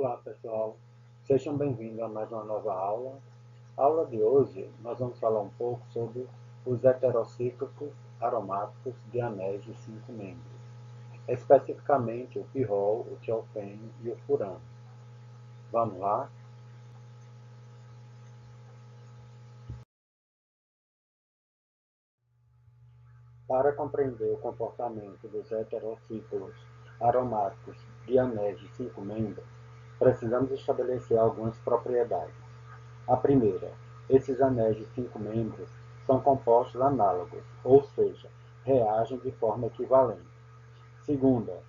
Olá pessoal, sejam bem-vindos a mais uma nova aula. A aula de hoje nós vamos falar um pouco sobre os heterocíclicos aromáticos de anéis de 5 membros, especificamente o pirrol, o tiolfene e o furano. Vamos lá? Para compreender o comportamento dos heterocíclicos aromáticos de anéis de 5 membros, precisamos estabelecer algumas propriedades. A primeira, esses anéis de 5 membros são compostos análogos, ou seja, reagem de forma equivalente. Segunda,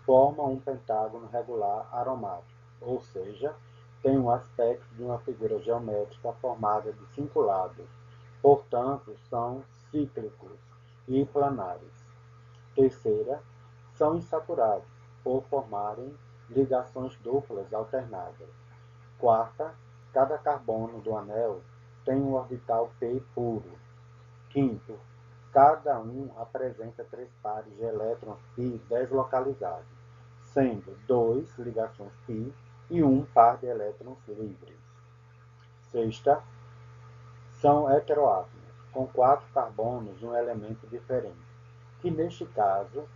formam um pentágono regular aromático, ou seja, tem um aspecto de uma figura geométrica formada de 5 lados, portanto, são cíclicos e planares. Terceira, são insaturados, por formarem ligações duplas alternadas. Quarta, cada carbono do anel tem um orbital π puro. Quinto, cada um apresenta 3 pares de elétrons π deslocalizados, sendo 2 ligações π e 1 par de elétrons livres. Sexta, são heteroátomos, com 4 carbonos de um elemento diferente, que neste caso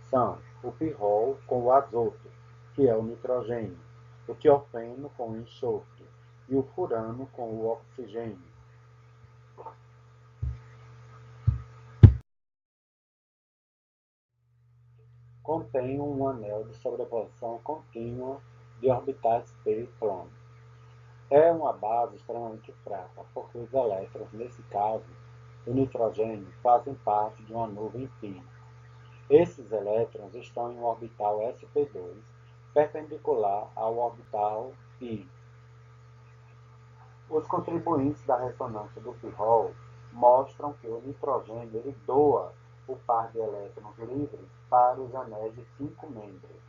são o pirrol com o azoto, que é o nitrogênio, o tiolfeno com o enxofre e o furano com o oxigênio. Contém um anel de sobreposição contínua de orbitais π plano. É uma base extremamente fraca, porque os elétrons, nesse caso, o nitrogênio, fazem parte de uma nuvem π. Esses elétrons estão em um orbital sp2, perpendicular ao orbital π. Os contribuintes da ressonância do pirrol mostram que o nitrogênio ele doa o par de elétrons livres para os anéis de 5 membros.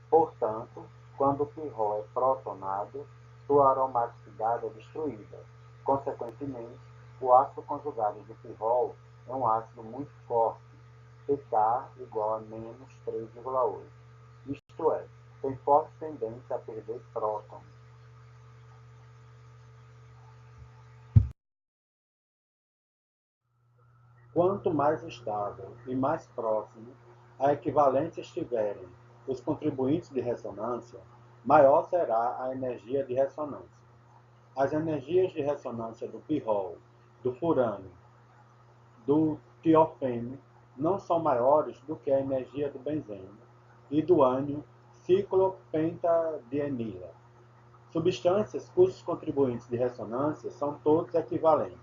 Portanto, quando o pirrol é protonado, sua aromaticidade é destruída. Consequentemente, o ácido conjugado do pirrol é um ácido muito forte, pK igual a menos 3,8. Isto é, tem forte tendência a perder prótons. Quanto mais estável e mais próximo a equivalência estiverem os contribuintes de ressonância, maior será a energia de ressonância. As energias de ressonância do pirrol, do furano, do tiolfene não são maiores do que a energia do benzeno e do ânion ciclopentadienila, substâncias cujos contribuintes de ressonância são todos equivalentes.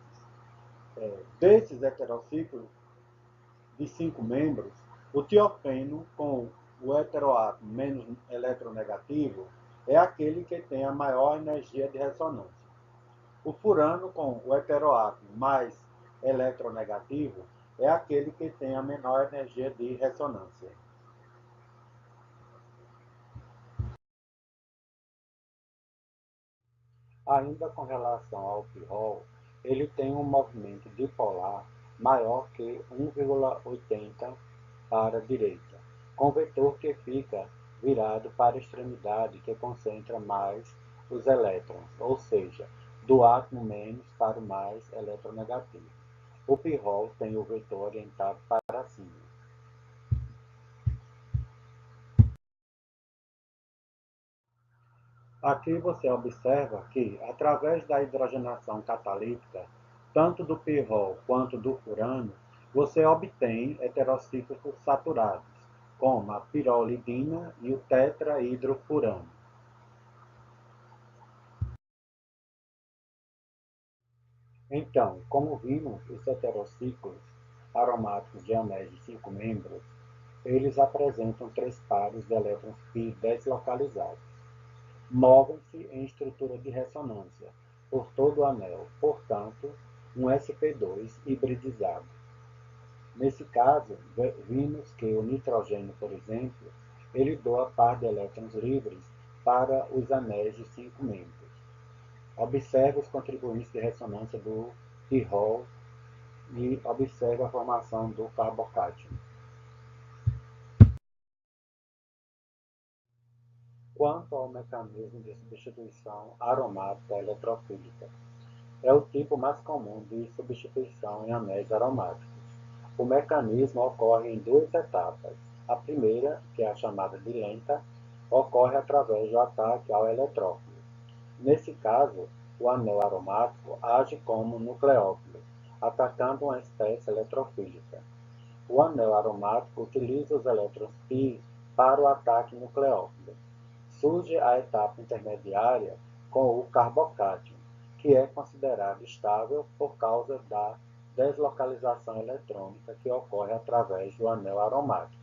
Desses heterociclos de 5 membros, o tiolfeno com o heteroátomo menos eletronegativo é aquele que tem a maior energia de ressonância. O furano com o heteroátomo mais eletronegativo é aquele que tem a menor energia de ressonância. Ainda com relação ao pirrol, ele tem um movimento dipolar maior que 1,80 para a direita, com vetor que fica virado para a extremidade que concentra mais os elétrons, ou seja, do átomo menos para o mais eletronegativo. O pirrol tem o vetor orientado para cima. Aqui você observa que, através da hidrogenação catalítica, tanto do pirrol quanto do furano, você obtém heterocíclicos saturados, como a pirrolidina e o tetrahidrofurano. Então, como vimos, os heterociclos aromáticos de anéis de 5 membros, eles apresentam 3 pares de elétrons π deslocalizados. Movem-se em estrutura de ressonância por todo o anel, portanto, um sp2 hibridizado. Nesse caso, vimos que o nitrogênio, por exemplo, ele doa par de elétrons livres para os anéis de 5 membros. Observe os contribuintes de ressonância do pirrol e observe a formação do carbocátion. Quanto ao mecanismo de substituição aromática eletrofílica, é o tipo mais comum de substituição em anéis aromáticos. O mecanismo ocorre em duas etapas. A primeira, que é a chamada de lenta, ocorre através do ataque ao eletrófilo. Nesse caso, o anel aromático age como nucleófilo, atacando uma espécie eletrofílica. O anel aromático utiliza os elétrons π para o ataque nucleófilo. Surge a etapa intermediária com o carbocátion, que é considerado estável por causa da deslocalização eletrônica que ocorre através do anel aromático.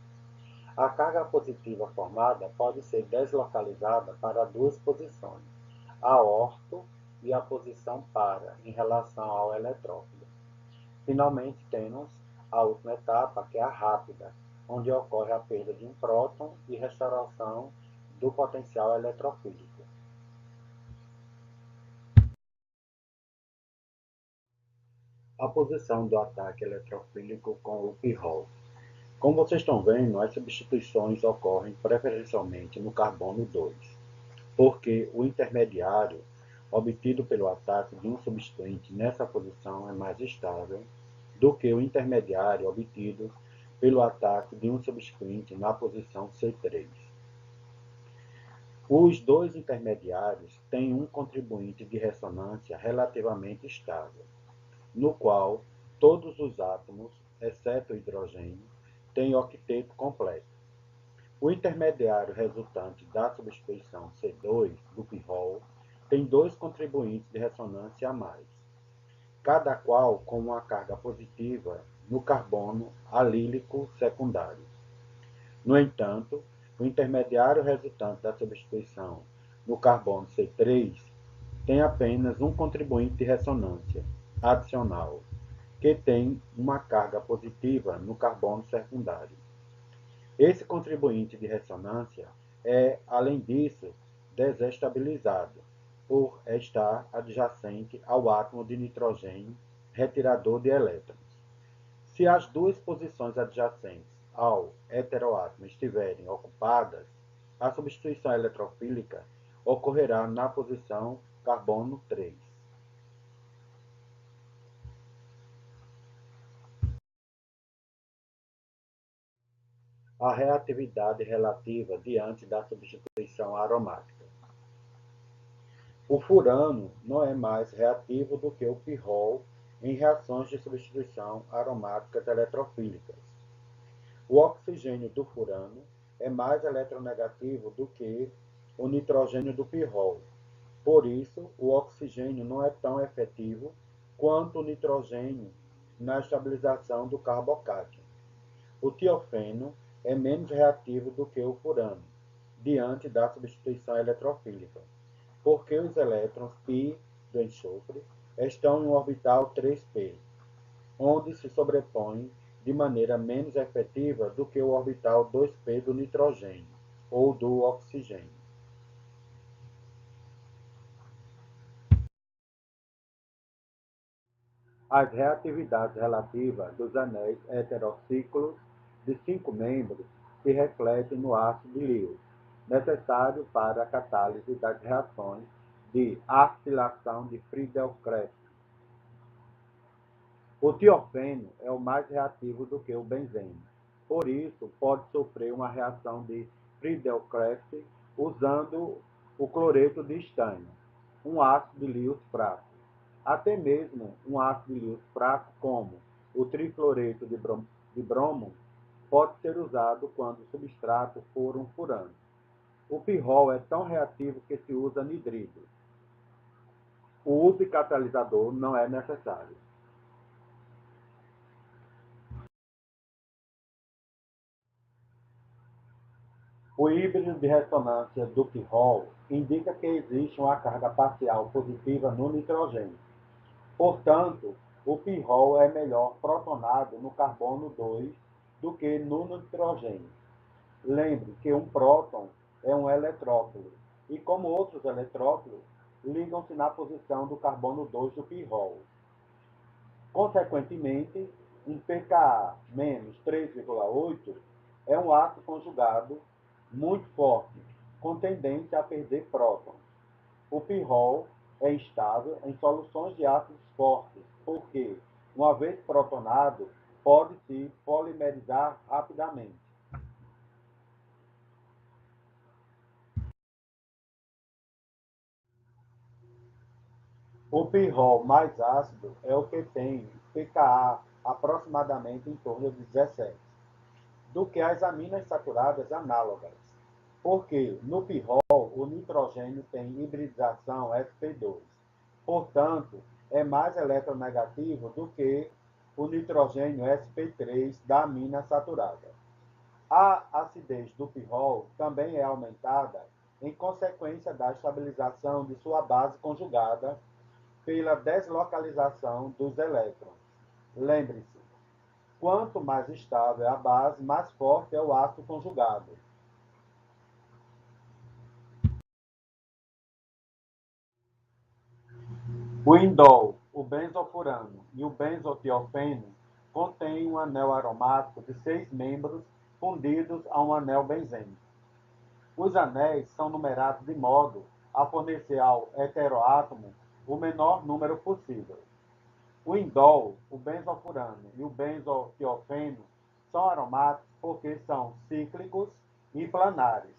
A carga positiva formada pode ser deslocalizada para duas posições, a orto e a posição para, em relação ao eletrófilo. Finalmente, temos a última etapa, que é a rápida, onde ocorre a perda de um próton e restauração do potencial eletrofílico. A posição do ataque eletrofílico com o pirrol. Como vocês estão vendo, as substituições ocorrem preferencialmente no carbono 2, porque o intermediário obtido pelo ataque de um substituinte nessa posição é mais estável do que o intermediário obtido pelo ataque de um substituinte na posição C3. Os dois intermediários têm um contribuinte de ressonância relativamente estável, no qual todos os átomos, exceto o hidrogênio, têm octeto completo. O intermediário resultante da substituição C2 do pirrol tem dois contribuintes de ressonância a mais, cada qual com uma carga positiva no carbono alílico secundário. No entanto, o intermediário resultante da substituição no carbono C3 tem apenas um contribuinte de ressonância adicional, que tem uma carga positiva no carbono secundário. Esse contribuinte de ressonância é, além disso, desestabilizado, por estar adjacente ao átomo de nitrogênio retirador de elétrons. Se as duas posições adjacentes ao heteroátomo estiverem ocupadas, a substituição eletrofílica ocorrerá na posição carbono 3. A reatividade relativa diante da substituição aromática. O furano não é mais reativo do que o pirrol em reações de substituição aromáticas eletrofílicas. O oxigênio do furano é mais eletronegativo do que o nitrogênio do pirrol. Por isso, o oxigênio não é tão efetivo quanto o nitrogênio na estabilização do carbocátion. O tiofeno é menos reativo do que o furano, diante da substituição eletrofílica, porque os elétrons π do enxofre estão em um orbital 3p, onde se sobrepõem de maneira menos efetiva do que o orbital 2p do nitrogênio ou do oxigênio. As reatividades relativas dos anéis heterociclos de 5 membros se refletem no ácido de Lewis, necessário para a catálise das reações de acilação de Friedel-Crafts. O tiofeno é o mais reativo do que o benzeno, por isso pode sofrer uma reação de Friedel-Crafts usando o cloreto de estânio, um ácido de Lewis fraco. Até mesmo um ácido de Lewis fraco, como o tricloreto de bromo, pode ser usado quando o substrato for um furano. O pirrol é tão reativo que se usa anidrido. O uso de catalisador não é necessário. O híbrido de ressonância do pirrol indica que existe uma carga parcial positiva no nitrogênio. Portanto, o pirrol é melhor protonado no carbono 2 do que no nitrogênio. Lembre que um próton é um eletrófilo e, como outros eletrófilos, ligam-se na posição do carbono 2 do pirrol. Consequentemente, um pKa-3,8 é um ácido conjugado muito forte com tendência a perder prótons. O pirrol é instável em soluções de ácidos fortes, porque, uma vez protonado, pode se polimerizar rapidamente. O pirrol mais ácido é o que tem pKa aproximadamente em torno de 17, do que as aminas saturadas análogas, porque no pirrol o nitrogênio tem hibridização sp2, portanto, é mais eletronegativo do que o nitrogênio sp3 da amina saturada. A acidez do pirrol também é aumentada em consequência da estabilização de sua base conjugada pela deslocalização dos elétrons. Lembre-se, quanto mais estável é a base, mais forte é o ácido conjugado. O indol, o benzofurano e o benzotiofeno contêm um anel aromático de 6 membros fundidos a um anel benzênico. Os anéis são numerados de modo a fornecer ao heteroátomo o menor número possível. O indol, o benzofurano e o benzotiofeno são aromáticos porque são cíclicos e planares.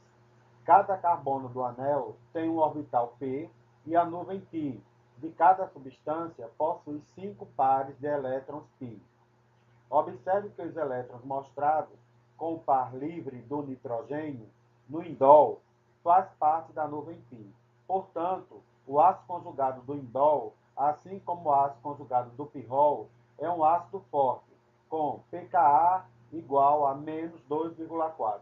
Cada carbono do anel tem um orbital p e a nuvem π de cada substância possui 5 pares de elétrons π. Observe que os elétrons mostrados com o par livre do nitrogênio no indol faz parte da nuvem π. Portanto, o ácido conjugado do indol, assim como o ácido conjugado do pirrol, é um ácido forte, com pKa igual a menos 2,4.